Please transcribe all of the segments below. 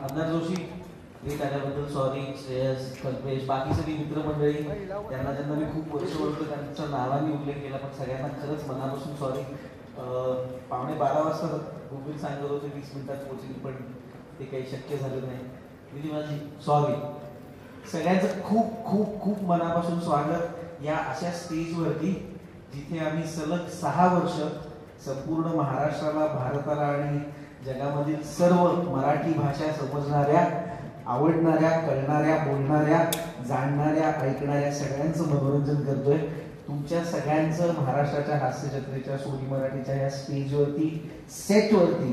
मंदार जोशी हे त्याच्याबद्दल सॉरी. श्रेयस, कल्पेश, बाकी सगळी मित्रमंडळी त्यांना ज्यांना मी खूप वर्ष ओळखतो त्यांचा नावाने उल्लेख केला, पण सगळ्यांना खरंच मनापासून सॉरी. 11:15 वाजता गुगल सांगत होते 20 मिनिटात पोहोचेल, पण ते काही शक्य झालं नाही. दिदी माझी सॉरी. सगळ्यांचं खूप खूप खूप मनापासून स्वागत या अशा स्टेजवरती जिथे आम्ही सलग 6 वर्ष संपूर्ण महाराष्ट्राला, भारताला आणि जगामधील सर्व मराठी भाषा समजणाऱ्या, आवडणाऱ्या, कळणाऱ्या, बोलणाऱ्या, जाणणाऱ्या, ऐकणाऱ्या सगळ्यांचं मनोरंजन करतोय. तुमच्या सगळ्यांचं महाराष्ट्राच्या हास्य जत्रेच्या सोनी मराठीच्या या स्टेजवरती, सेटवरती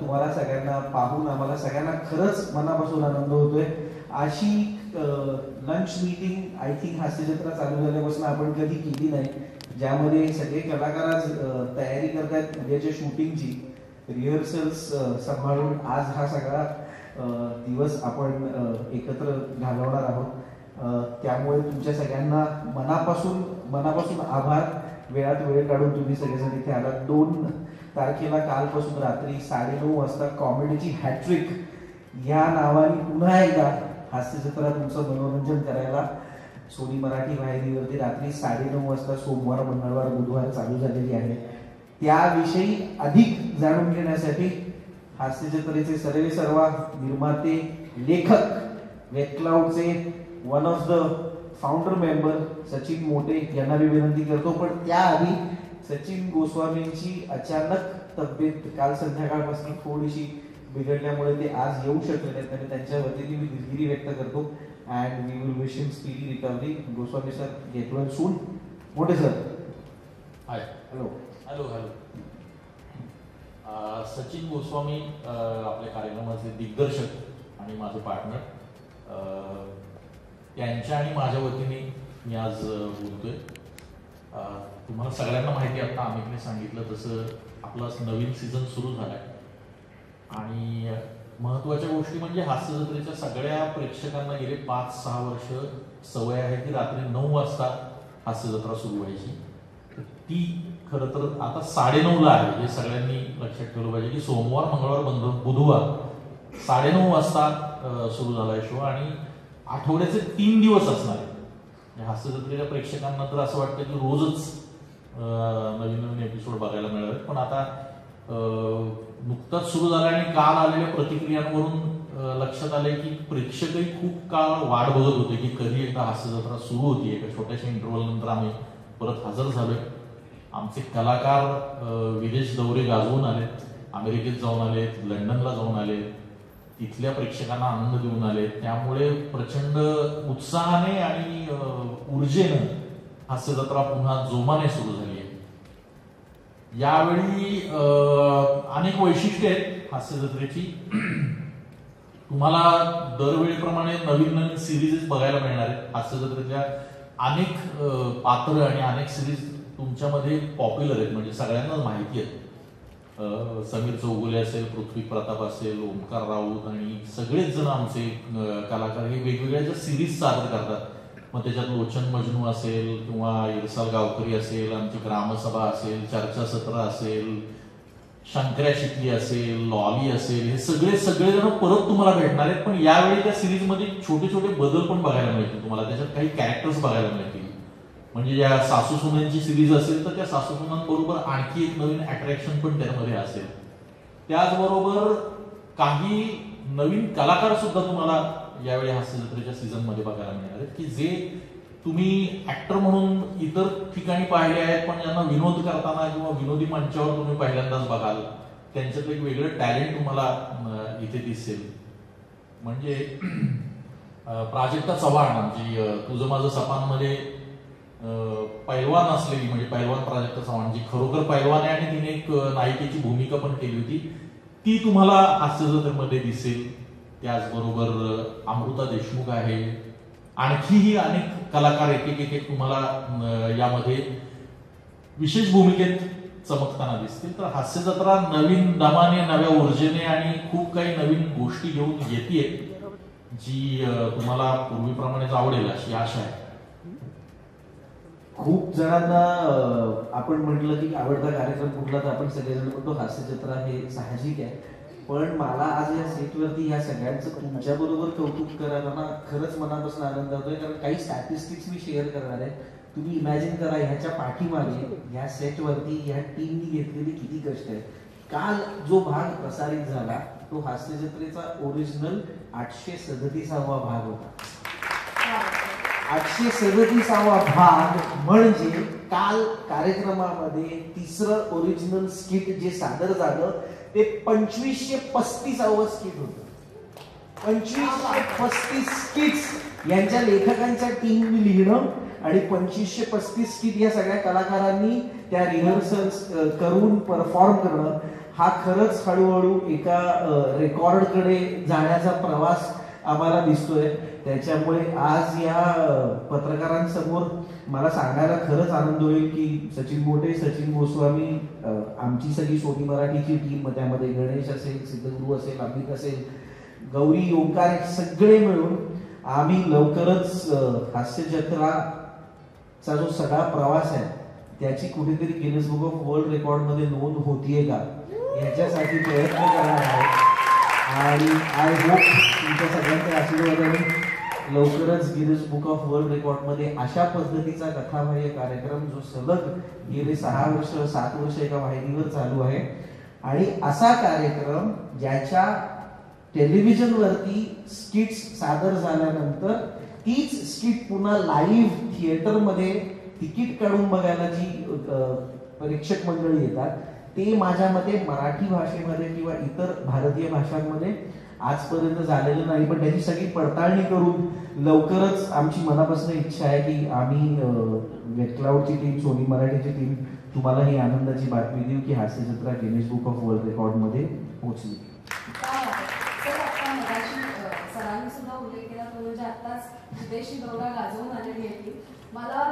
तुम्हाला सगळ्यांना पाहून आम्हाला सगळ्यांना खरंच मनापासून आनंद होतोय. अशी लंच मीटिंग आय थिंक हास्य जत्रा चालू झाल्यापासून आपण कधी केली नाही, ज्यामध्ये सगळे कलाकार आज तयारी करतात उद्याच्या शूटिंगची, रिहर्सल्स सांभाळून आज हा सगळा दिवस आपण एकत्र घालवणार आहोत. त्यामुळे तुमच्या सगळ्यांना मनापासून आभार. वेळात वेळ काढून तुम्ही सगळेजण इथे आलात. 2 तारखेला कालपासून रात्री 9:30 वाजता कॉमेडीची हॅट्रिक या नावाने पुन्हा एकदा हास्य जत्रा तुमचं मनोरंजन करायला सोनी मराठी वाहिनीवरती रात्री 9:30 वाजता सोमवार, मंगळवार, बुधवार चालू झालेली आहे. त्याविषयी अधिक जाणून घेण्यासाठी हास्य जत्रेचे सर्वेसर्वा निर्माते, लेखक, वेबक्लाउडचे one of the founder member Sachin Mote यांना मी विनंती करतो. पण त्याआधी सचिन गोस्वामींची अचानक तब्येत काल संध्याकाळपासून थोडीशी बिघडल्यामुळे ते आज येऊ शकले नाहीत, आणि त्यांच्या वतीने मी दिलगिरी व्यक्त करतो. And we will wish him speedy recovery. Goswami sir, get well soon. Mote sir, hi. Hello. Hello hello. Sachin Goswami आपल्या कार्यक्रमाचे दिग्दर्शक आणि माझे पार्टनर, त्यांच्या आणि माझ्या वतीने मी आज बोलतोय. तुम्हाला सगळ्यांना माहिती आहे, आता आम्हीने सांगितलं तसं आपला नवीन सीझन सुरू झालाय, आणि महत्वाच्या गोष्टी म्हणजे हास्य जत्रेच्या सगळ्या प्रेक्षकांना गेले 5-6 वर्ष सवय आहे की रात्री 9 वाजता हास्य जत्रा सुरू व्हायची. ती खरं तर आता 9:30ला आहे, हे सगळ्यांनी लक्षात ठेवलं पाहिजे की सोमवार, मंगळवार, बुधवार 9:30 वाजता सुरू झालाय शो, आणि आठवड्याचे 3 दिवस असणार आहे. हास्य जत्रेच्या प्रेक्षकांना तर असं वाटतं की रोजच नवीन नवीन एपिसोड बघायला मिळाले, पण आता नुकताच सुरू झाला आणि काल आलेल्या प्रतिक्रियांवरून लक्षात आलंय की प्रेक्षकही खूप काळ वाट बघत होते की कधी एकदा हास्य जत्रा सुरू होती. एका छोट्याशा इंटरव्हल नंतर आम्ही परत हजर झालोय. आमचे कलाकार विदेश दौरे गाजवून आलेत, अमेरिकेत जाऊन आलेत, लंडनला जाऊन आलेत, तिथल्या प्रेक्षकांना आनंद देऊन आलेत. त्यामुळे प्रचंड उत्साहाने आणि ऊर्जेनं हास्य जत्रा पुन्हा जोमाने सुरू झाली आहे. यावेळी अनेक वैशिष्ट्ये आहेत हास्य जत्रेची. तुम्हाला दरवेळीप्रमाणे नवीन नवीन सिरीज बघायला मिळणार आहेत. हास्य जत्रेतल्या अनेक पात्र आणि अनेक सिरीज तुमच्यामध्ये पॉप्युलर आहेत, म्हणजे सगळ्यांनाच माहिती आहेत. समीर चौगुले असेल, पृथ्वी प्रताप असेल, ओमकार राऊत आणि सगळेच जण आमचे कलाकार हे वेगवेगळ्या ज्या सिरीज सादर करतात. मग त्याच्यात लोचन मजनू असेल किंवा इरसाल गावकरी असेल, आमची ग्रामसभा असेल, चर्चासत्र असेल, शंकर्या शिकली असेल, लॉली असेल, हे सगळेजण परत तुम्हाला भेटणार आहेत. पण यावेळी त्या सिरीजमध्ये छोटे छोटे बदल पण बघायला मिळतील तुम्हाला. त्याच्यात काही कॅरेक्टर्स बघायला मिळतील. म्हणजे या सासू सुनांची सिरीज असेल तर त्या सासू सुनांबरोबर आणखी एक नवीन अट्रॅक्शन पण त्यामध्ये असेल. त्याचबरोबर काही नवीन कलाकार सुद्धा तुम्हाला यावेळी हास्य जत्रेच्या सीझन मध्ये बघायला मिळणार आहेत की जे तुम्ही ऍक्टर म्हणून इतर ठिकाणी पाहिले आहेत, पण ज्यांना विनोद करताना किंवा विनोदी मंचावर तुम्ही पहिल्यांदाच बघाल. त्यांच्यात एक वेगळं टॅलेंट तुम्हाला इथे दिसेल. म्हणजे प्राजक्ता चव्हाण, आमची तुझं माझं सपानमध्ये पैलवान असलेली, म्हणजे पैलवान प्राजक्ता चव्हाण जी खरोखर पैलवान आहे आणि तिने एक नायिकेची भूमिका पण केली होती, ती तुम्हाला हास्य जत्रेमध्ये दिसेल. त्याचबरोबर अमृता देशमुख आहे. आणखीही अनेक कलाकार एक एक तुम्हाला यामध्ये विशेष भूमिकेत चमकताना दिसतील. तर हास्य जत्रा नवीन दमाने, नव्या ऊर्जेने आणि खूप काही नवीन गोष्टी घेऊन येते, जी तुम्हाला पूर्वीप्रमाणेच आवडेल अशी आशा आहे. खूप जणांना आपण म्हटलं की आवडता कार्यक्रम कुठला, तर आपण सगळेजण म्हणतो हास्य जत्रा. हे साहजिक आहे. पण मला आज या सेटवरती ह्या सगळ्यांचं तुमच्याबरोबर कौतुक करायला खरंच मनापासून आनंद होतोय, कारण काही स्टॅटिस्टिक्स मी शेअर करणार आहे. तुम्ही इमॅजिन करा ह्याच्या पाठीमागे ह्या सेटवरती ह्या टीमनी घेतलेली किती कष्ट आहे. काल जो भाग प्रसारित झाला तो हास्य जत्रेचा ओरिजिनल 837वा भाग होता. 837वा भाग म्हणजे काल कार्यक्रमामध्ये तिसरं ओरिजिनल स्किट जे सादर झालं ते 2535वं स्किट होतं. 2535 स्किट्स यांच्या लेखकांच्या टीमनी लिहिणं आणि 2535 स्किट या सगळ्या कलाकारांनी त्या रिहर्सल्स करून परफॉर्म करणं हा खरंच हळूहळू एका रेकॉर्डकडे जाण्याचा प्रवास आम्हाला दिसतोय. त्याच्यामुळे आज या पत्रकारांसमोर मला सांगायला खरंच आनंद होईल की सचिन मोटे, सचिन गोस्वामी, आमची सगळी सोनी मराठीची टीम, त्यामध्ये गणेश असेल, सिद्धगुरू असेल, अमित असेल, गौरी, ओंकार, सगळे मिळून आम्ही लवकरच हास्य जत्राचा जो सगळा प्रवास आहे त्याची कुठेतरी Guinness book of world record मध्ये नोंद होतीये का याच्यासाठी प्रयत्न करणार आहे. आणि आय होप तुमच्या सगळ्यांच्या आशीर्वादाने लवकरच Guinness book of world record मध्ये अशा पद्धतीचा कथाबाह्य कार्यक्रम जो सलग गेले 6 वर्ष 7 वर्ष एका वाहिनीवर चालू आहे आणि असा कार्यक्रम ज्याच्या टेलिव्हिजनवरती स्किट्स सादर झाल्यानंतर तीच स्किट पुन्हा लाईव्ह थिएटरमध्ये तिकीट काढून बघायला जी प्रेक्षक मंडळी येतात ते माझ्या मते मराठी भाषेमध्ये किंवा इतर भारतीय भाषांमध्ये आजपर्यंत झालेलं नाही. पण त्याची सगळी पडताळणी करून लवकरच आमची मनापासून इच्छा आहे की आम्ही वेटक्लाउडची टीम, सोनी मराठीची टीम तुम्हाला ही आनंदाची बातमी देऊ की हास्य जत्रा Guinness book of world record मध्ये पोहोचली. सरांनी सुद्धा उल्लेख केला तो म्हणजे आत्ताच विदेशी दौरा गाजवून आलेली आहे. मला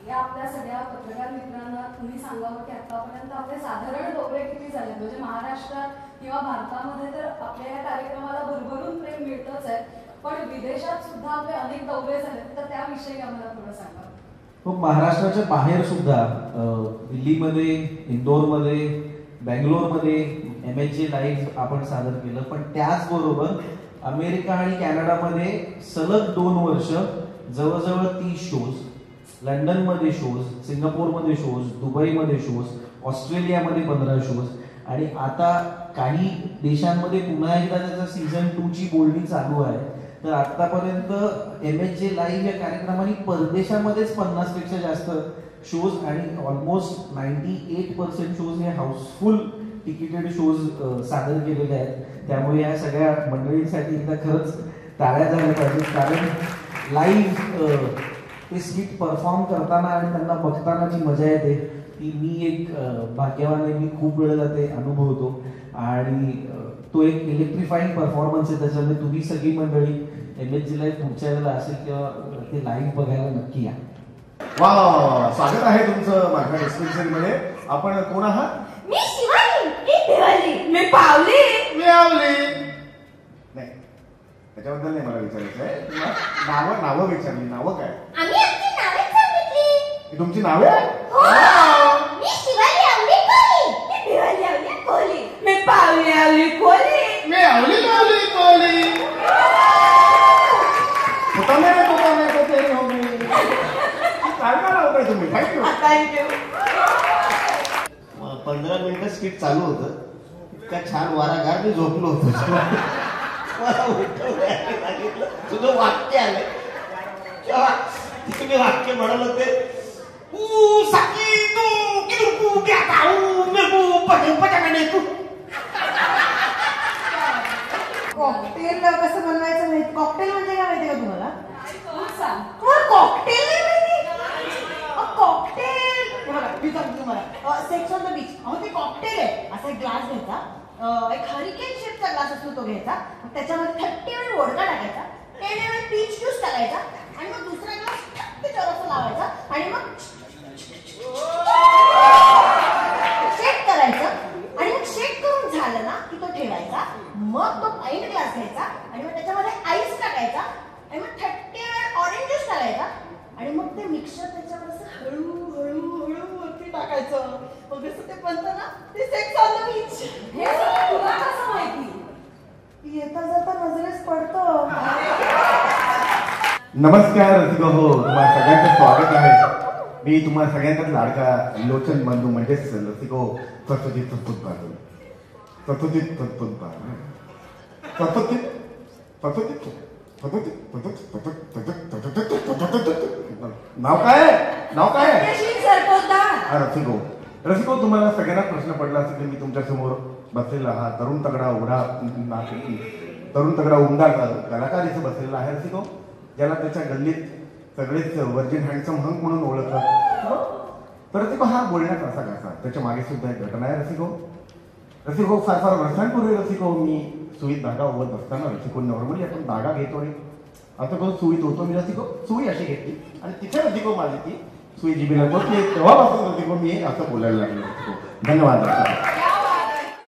या आपल्या सगळ्या पत्रकार मित्रांना तुम्ही सांगावं की आतापर्यंत आपले साधारण दौरे किती झाले. म्हणजे महाराष्ट्रात किंवा भारतामध्ये तर आपल्या या कार्यक्रमाला भरभरून प्रेम मिळतच आहे, पण विदेशात सुद्धा आपले अनेक दौरे झाले, तर त्याविषयी आम्हाला थोडं सांगा. हो, महाराष्ट्राच्या बाहेर सुद्धा दिल्लीमध्ये, इंदोरमध्ये, बँगलोरमध्ये MHJ लाईव्ह आपण सादर केलं. पण त्याचबरोबर अमेरिका आणि कॅनडामध्ये सलग 2 वर्ष जवळजवळ 30 शोज, लंडनमध्ये शोज, सिंगापूरमध्ये शोज, दुबईमध्ये शोज, ऑस्ट्रेलियामध्ये 15 शोज आणि आता काही देशांमध्ये पुन्हा एकदा त्याचा सीझन 2 ची बोलणी चालू आहे. तर आतापर्यंत MHJ लाईव्ह या कार्यक्रमाने परदेशामध्येच 50 पेक्षा जास्त शोज आणि ऑलमोस्ट 98% शोज हे हाऊसफुल तिकीटेड शोज सादर केलेले आहेत. त्यामुळे या सगळ्या मंडळींसाठी एकदा खरंच टाळ्या झाल्या पाहिजेत, कारण लाईव्ह ते स्किट परफॉर्म करताना आणि त्यांना बघताना जी मजा येते ती मी एक भाग्यवान आहे. मी खूप वेळेला ते अनुभवतो आणि तो एक इलेक्ट्रिफाईंग परफॉर्मन्स आहे. त्याच्यामध्ये तुम्ही सगळी मंडळी MHJ लाईव्ह पुढच्या वेळेला असेल तेव्हा ते लाईव्ह बघायला नक्की या. वा, स्वागत आहे तुमचं माझ्या डिस्पेन्सरीमध्ये. आपण कोण आहात? मी शिवानी. मी पावली. नाही, त्याच्याबद्दल नाही मला विचारायचं आहे. नावं विचारली. नावं काय? आम्ही आमची नावे सांगितली. तुमची नावे? हो. मी शिवानी आवली कोली. मी भिवाली आवली कोली. मी पावली आवली कोली. मी आवली कोली. काय होतं तुम्ही? थँक्यू. 15 मिनिटं स्किट चालू होतं. इतका छान वारागार मी झोपलो होतो. मला सांगितलं तुझं वाक्य आलंय. तेव्हा तुम्ही वाक्य म्हणत होते कॉकटेल कसं बनवायचं माहिती? कॉकटेल म्हणजे काय माहिती का तुम्हाला? कॉकटेल नाही माहिती? कॉकटेल मी सांगते तुम्हाला. सेक्स ऑन द बीच, अहो ते कॉकटेल आहे. असा एक ग्लास घ्यायचा, एक हरिकेन शेपचा ग्लास असतो तो घ्यायचा, त्याच्यामध्ये 30 ml वोडका टाकायचा, 10 ml पीच ज्यूस टाकायचा आणि मग दुसरा ग्लास त्याच्यावर असं लावायचा आणि मग शेक करायचं आणि मग शेक करून झालं ना की तो ठेवायचा. मग तो पाईन ग्लास घ्यायचा आणि मग त्याच्यामध्ये आईस टाकायचा आणि मग 30 ml ऑरेंज ज्यूस टाकायचा आणि मग ते मिक्सचर त्याच्यावर असं हळूहळू वरती टाकायचं. मग जसं ते बनतं ना ते सेक्स ऑन द बीच. हे तुला कसं माहिती? नमस्कार रसिको हो, तुम्हाला सगळ्यांचं स्वागत आहे. मी तुम्हाला सगळ्यांचाच लाडका लोचन बंधू म्हणजेच रसिको सत्यजित सत्पुत पाहतो. सत्यजित सत्पुत पाहतो. सत्यजित नाव काय? रसिको रसिको तुम्हाला सगळ्यांना प्रश्न पडला असेल की मी तुमच्या समोर बसलेला हा तरुण तगडा उमदा कलाकार इथे बसलेला आहे रसिको, ज्याला त्याच्या गल्लीत सगळेच वर्जिन हँडसम हंक म्हणून ओळखतात. तर रसिको हा बोलण्यात असा कसा, त्याच्या मागे सुद्धा एक घटना आहे रसिको. रसिको फार वर्षांपूर्वी रसिको मी सुईत धागा ओवत असताना रसिको नॉर्मली आपण धागा घेतो आणि असं करून सुईत होतो मी रसिको, सुई अशी घेतली आणि तिथे रसिको माझी ती सुई जिबीला पोचली. तेव्हापासून रसिको मी असं बोलायला लागलो रसिको. धन्यवाद रसिको.